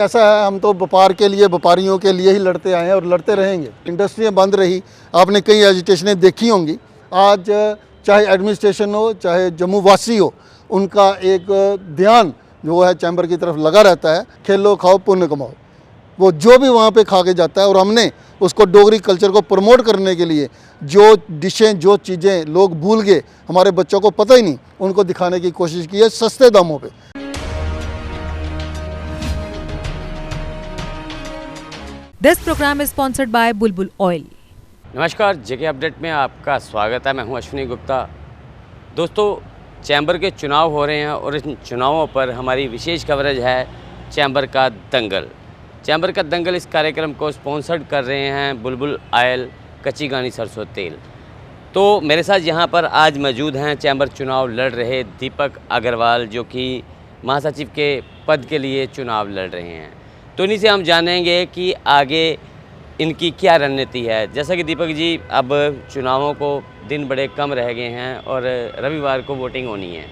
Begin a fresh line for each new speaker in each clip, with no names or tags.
ऐसा है, हम तो व्यापार के लिए, व्यापारियों के लिए ही लड़ते आए हैं और लड़ते रहेंगे। इंडस्ट्रियाँ बंद रही, आपने कई एजिटेशनें देखी होंगी। आज चाहे एडमिनिस्ट्रेशन हो, चाहे जम्मू वासी हो, उनका एक ध्यान जो है चैम्बर की तरफ लगा रहता है। खेलो खाओ पुण्य कमाओ, वो जो भी वहाँ पे खा के जाता है। और हमने उसको डोगरी कल्चर को प्रमोट करने के लिए जो डिशें, जो चीज़ें लोग भूल गए, हमारे बच्चों को पता ही नहीं, उनको दिखाने की कोशिश की है सस्ते दामों पे।
This program is sponsored by Bulbul Oil.
नमस्कार, जेके अपडेट में आपका स्वागत है। मैं हूं अश्विनी गुप्ता। दोस्तों, चैम्बर के चुनाव हो रहे हैं और इन चुनावों पर हमारी विशेष कवरेज है चैम्बर का दंगल। चैम्बर का दंगल इस कार्यक्रम को स्पॉन्सर्ड कर रहे हैं बुलबुल ऑयल, कच्ची घानी सरसों तेल। तो मेरे साथ यहाँ पर आज मौजूद हैं चैम्बर चुनाव लड़ रहे दीपक अग्रवाल, जो कि महासचिव के पद के लिए चुनाव लड़ रहे हैं। तो इन्हीं से हम जानेंगे कि आगे इनकी क्या रणनीति है। जैसा कि दीपक जी, अब चुनावों को दिन बड़े कम रह गए हैं और रविवार को वोटिंग होनी है,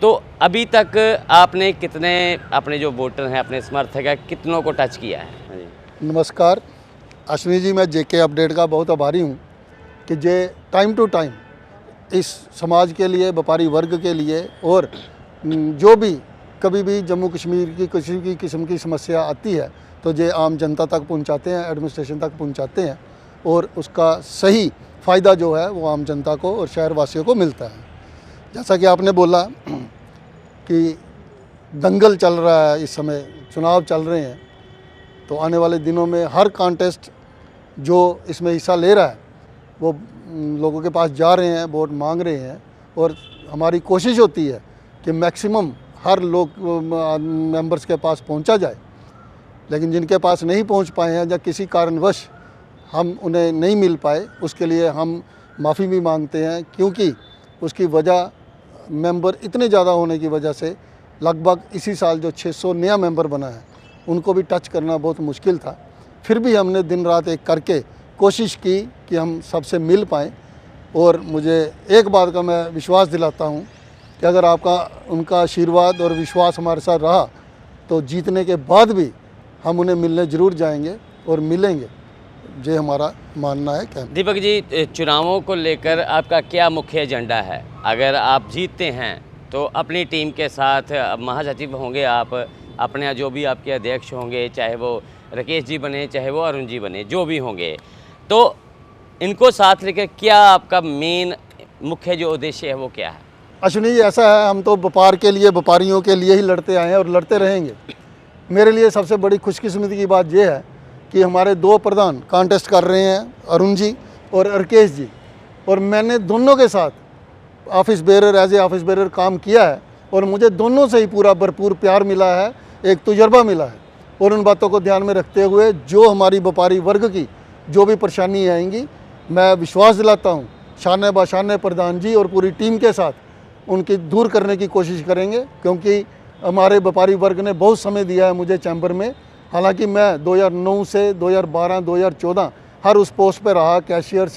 तो अभी तक आपने कितने अपने जो वोटर हैं, अपने समर्थक हैं, कितनों को टच किया है? हाँ जी।
नमस्कार अश्विनी जी, मैं जेके अपडेट का बहुत आभारी हूँ कि जे टाइम टू टाइम इस समाज के लिए, व्यापारी वर्ग के लिए, और जो भी कभी भी जम्मू कश्मीर की किसी भी किस्म की समस्या आती है तो जे आम जनता तक पहुंचाते हैं, एडमिनिस्ट्रेशन तक पहुंचाते हैं, और उसका सही फ़ायदा जो है वो आम जनता को और शहर वासियों को मिलता है। जैसा कि आपने बोला कि दंगल चल रहा है, इस समय चुनाव चल रहे हैं, तो आने वाले दिनों में हर कॉन्टेस्ट जो इसमें हिस्सा ले रहा है वो लोगों के पास जा रहे हैं, वोट मांग रहे हैं, और हमारी कोशिश होती है कि मैक्सिमम हर लोग मेंबर्स के पास पहुंचा जाए। लेकिन जिनके पास नहीं पहुंच पाए हैं या किसी कारणवश हम उन्हें नहीं मिल पाए, उसके लिए हम माफ़ी भी मांगते हैं, क्योंकि उसकी वजह मेंबर इतने ज़्यादा होने की वजह से लगभग इसी साल जो 600 नया मेंबर बना है उनको भी टच करना बहुत मुश्किल था। फिर भी हमने दिन रात एक करके कोशिश की कि हम सबसे मिल पाएँ। और मुझे एक बात का मैं विश्वास दिलाता हूँ कि अगर आपका उनका आशीर्वाद और विश्वास हमारे साथ रहा तो जीतने के बाद भी हम उन्हें मिलने ज़रूर जाएंगे और मिलेंगे, ये हमारा मानना है। क्या
दीपक जी, चुनावों को लेकर आपका क्या मुख्य एजेंडा है? अगर आप जीतते हैं तो अपनी टीम के साथ महासचिव होंगे आप, अपने जो भी आपके अध्यक्ष होंगे, चाहे वो राकेश जी बने, चाहे वो अरुण जी बने, जो भी होंगे, तो इनको साथ लेकर क्या आपका मेन मुख्य जो उद्देश्य है वो क्या है?
अश्विनी जी, ऐसा है, हम तो व्यापार के लिए, व्यापारियों के लिए ही लड़ते आए हैं और लड़ते रहेंगे। मेरे लिए सबसे बड़ी खुशकिस्मती की बात यह है कि हमारे दो प्रधान कॉन्टेस्ट कर रहे हैं, अरुण जी और राकेश जी, और मैंने दोनों के साथ office bearer, as a office bearer काम किया है, और मुझे दोनों से ही पूरा भरपूर प्यार मिला है, एक तजुर्बा मिला है। और उन बातों को ध्यान में रखते हुए जो हमारी व्यापारी वर्ग की जो भी परेशानी आएंगी, मैं विश्वास दिलाता हूँ शाने बाशाने प्रधान जी और पूरी टीम के साथ उनकी दूर करने की कोशिश करेंगे, क्योंकि हमारे व्यापारी वर्ग ने बहुत समय दिया है मुझे चैम्बर में। हालांकि मैं 2009 से 2012, 2014 हर उस पोस्ट पर रहा, कैशियर,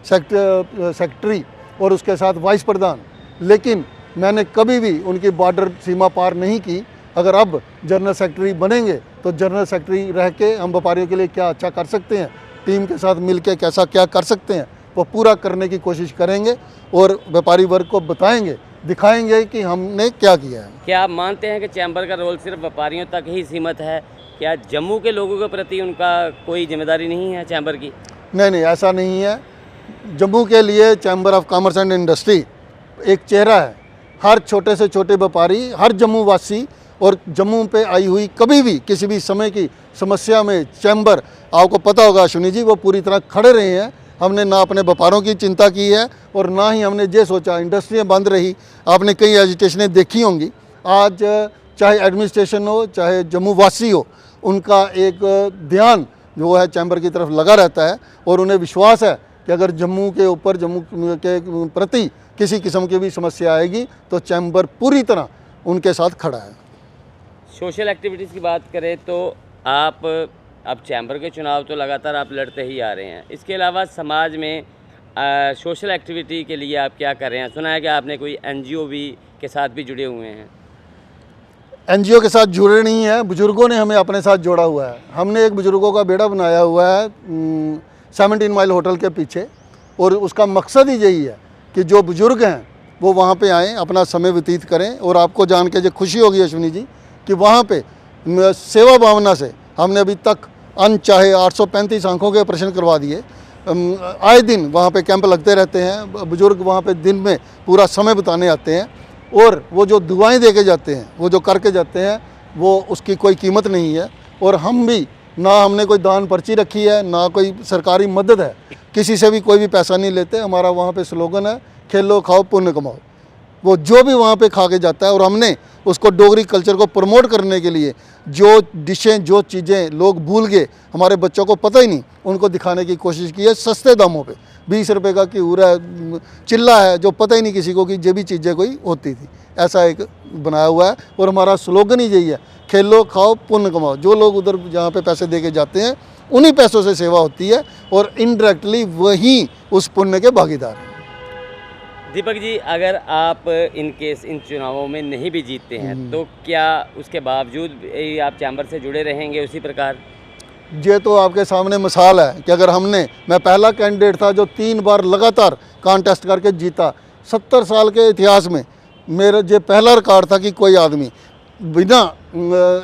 सेक्रेटरी और उसके साथ वाइस प्रधान, लेकिन मैंने कभी भी उनकी बॉर्डर सीमा पार नहीं की। अगर अब जनरल सेक्रेटरी बनेंगे तो जनरल सेक्रेटरी रह के हम व्यापारियों के लिए क्या अच्छा कर सकते हैं, टीम के साथ मिल के कैसा क्या कर सकते हैं, वो पूरा करने की कोशिश करेंगे और व्यापारी वर्ग को बताएंगे, दिखाएंगे कि हमने क्या किया है।
क्या आप मानते हैं कि चैम्बर का रोल सिर्फ व्यापारियों तक ही सीमित है? क्या जम्मू के लोगों के प्रति उनका कोई जिम्मेदारी नहीं है चैम्बर की?
नहीं, ऐसा नहीं है। जम्मू के लिए chamber of commerce and industry एक चेहरा है। हर छोटे से छोटे व्यापारी, हर जम्मू वासी और जम्मू पे आई हुई कभी भी किसी भी समय की समस्या में चैम्बर, आपको पता होगा अश्विनी जी, वो पूरी तरह खड़े रहे हैं। हमने ना अपने व्यापारों की चिंता की है और ना ही हमने ये सोचा। इंडस्ट्रियाँ बंद रही, आपने कई एजिटेशनें देखी होंगी। आज चाहे एडमिनिस्ट्रेशन हो, चाहे जम्मू वासी हो, उनका एक ध्यान जो है चैम्बर की तरफ लगा रहता है, और उन्हें विश्वास है कि अगर जम्मू के ऊपर, जम्मू के प्रति किसी किस्म की भी समस्या आएगी तो चैम्बर पूरी तरह उनके साथ खड़ा है।
सोशल एक्टिविटीज़ की बात करें तो आप अब चैम्बर के चुनाव तो लगातार आप लड़ते ही आ रहे हैं, इसके अलावा समाज में सोशल एक्टिविटी के लिए आप क्या कर रहे हैं? सुना है कि आपने कोई एनजीओ भी के साथ भी जुड़े हुए हैं।
एनजीओ के साथ जुड़े नहीं हैं, बुज़ुर्गों ने हमें अपने साथ जोड़ा हुआ है। हमने एक बुज़ुर्गों का बेड़ा बनाया हुआ है 17 माइल होटल के पीछे, और उसका मकसद ही यही है कि जो बुज़ुर्ग हैं वो वहाँ पे आएँ, अपना समय व्यतीत करें। और आपको जान के जो खुशी होगी अश्विनी जी कि वहाँ पे सेवा भावना से हमने अभी तक अनचाहे 835 आँखों के ऑपरेशन करवा दिए। आए दिन वहाँ पे कैंप लगते रहते हैं, बुज़ुर्ग वहाँ पे दिन में पूरा समय बिताने आते हैं, और वो जो दुआएं दे के जाते हैं, वो जो करके जाते हैं, वो उसकी कोई कीमत नहीं है। और हम भी ना हमने कोई दान पर्ची रखी है, ना कोई सरकारी मदद है, किसी से भी कोई भी पैसा नहीं लेते। हमारा वहाँ पे स्लोगन है, खेलो खाओ पुण्य कमाओ। वो जो भी वहाँ पे खा के जाता है, और हमने उसको डोगरी कल्चर को प्रमोट करने के लिए जो डिशें, जो चीज़ें लोग भूल गए, हमारे बच्चों को पता ही नहीं, उनको दिखाने की कोशिश की है सस्ते दामों पे। 20 रुपये का क्यूरा है, चिल्ला है, जो पता ही नहीं किसी को कि ये भी चीज़ें कोई होती थी। ऐसा एक बनाया हुआ है, और हमारा स्लोगन ही यही है, खेलो खाओ पुण्य कमाओ। जो लोग उधर जहाँ पे पैसे दे के जाते हैं, उन्हीं पैसों से सेवा होती है, और इनडायरेक्टली वही उस पुण्य के भागीदार हैं।
दीपक जी, अगर आप इन केस इन चुनावों में नहीं भी जीतते हैं तो क्या उसके बावजूद आप चैम्बर से जुड़े रहेंगे उसी प्रकार?
ये तो आपके सामने मिसाल है कि अगर मैं पहला कैंडिडेट था जो 3 बार लगातार कॉन्टेस्ट करके जीता। 70 साल के इतिहास में मेरा ये पहला रिकॉर्ड था कि कोई आदमी बिना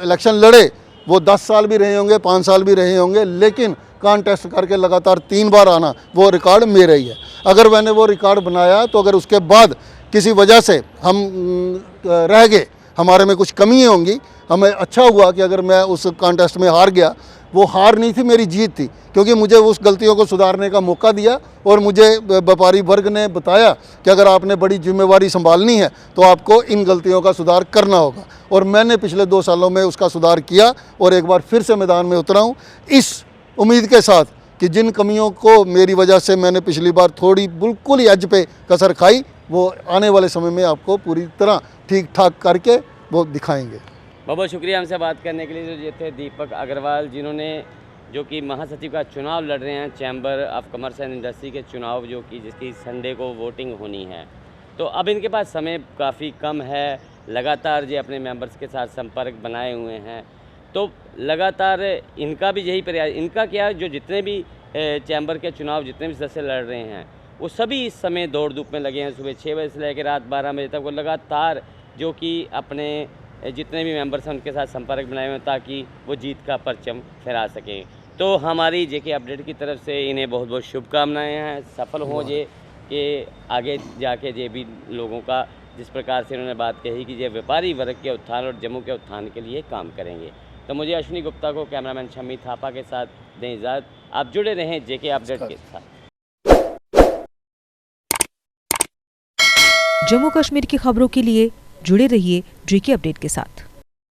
इलेक्शन लड़े, वो 10 साल भी रहे होंगे, 5 साल भी रहे होंगे, लेकिन कॉन्टेस्ट करके लगातार 3 बार आना, वो रिकॉर्ड मेरा ही है। अगर मैंने वो रिकॉर्ड बनाया, तो अगर उसके बाद किसी वजह से हम रह गए, हमारे में कुछ कमियाँ होंगी, हमें अच्छा हुआ कि अगर मैं उस कॉन्टेस्ट में हार गया। वो हार नहीं थी, मेरी जीत थी, क्योंकि मुझे उस गलतियों को सुधारने का मौका दिया, और मुझे व्यापारी वर्ग ने बताया कि अगर आपने बड़ी जिम्मेवारी संभालनी है तो आपको इन गलतियों का सुधार करना होगा। और मैंने पिछले 2 सालों में उसका सुधार किया, और एक बार फिर से मैदान में उतरा हूँ, इस उम्मीद के साथ कि जिन कमियों को मेरी वजह से मैंने पिछली बार थोड़ी बिल्कुल ही एज पे कसर खाई, वो आने वाले समय में आपको पूरी तरह ठीक ठाक करके वो दिखाएंगे।
बहुत बहुत शुक्रिया हमसे बात करने के लिए। जो ये थे दीपक अग्रवाल, जिन्होंने जो कि महासचिव का चुनाव लड़ रहे हैं, chamber of commerce and industry के चुनाव, जो कि जिसकी संडे को वोटिंग होनी है। तो अब इनके पास समय काफ़ी कम है, लगातार ये अपने मेंबर्स के साथ संपर्क बनाए हुए हैं। तो लगातार इनका भी यही प्रयास, इनका क्या, जो जितने भी चैम्बर के चुनाव जितने भी सदस्य लड़ रहे हैं, वो सभी इस समय दौड़ धूप में लगे हैं। सुबह 6 बजे से लेकर रात 12 बजे तक वो लगातार जो कि अपने जितने भी मेंबर्स हैं उनके साथ संपर्क बनाए हुए हैं, ताकि वो जीत का परचम फहरा सकें। तो हमारी जेके अपडेट की तरफ से इन्हें बहुत बहुत शुभकामनाएं हैं, सफल हों ये, कि आगे जाके ये भी लोगों का, जिस प्रकार से इन्होंने बात कही कि ये व्यापारी वर्ग के उत्थान और जम्मू के उत्थान के लिए काम करेंगे। तो मुझे अश्विनी गुप्ता को, कैमरामैन शम्मी थापा के साथ दें इजाज़त। आप जुड़े रहें जेके अपडेट के साथ।
जम्मू कश्मीर की खबरों के लिए जुड़े रहिए जेके अपडेट के साथ।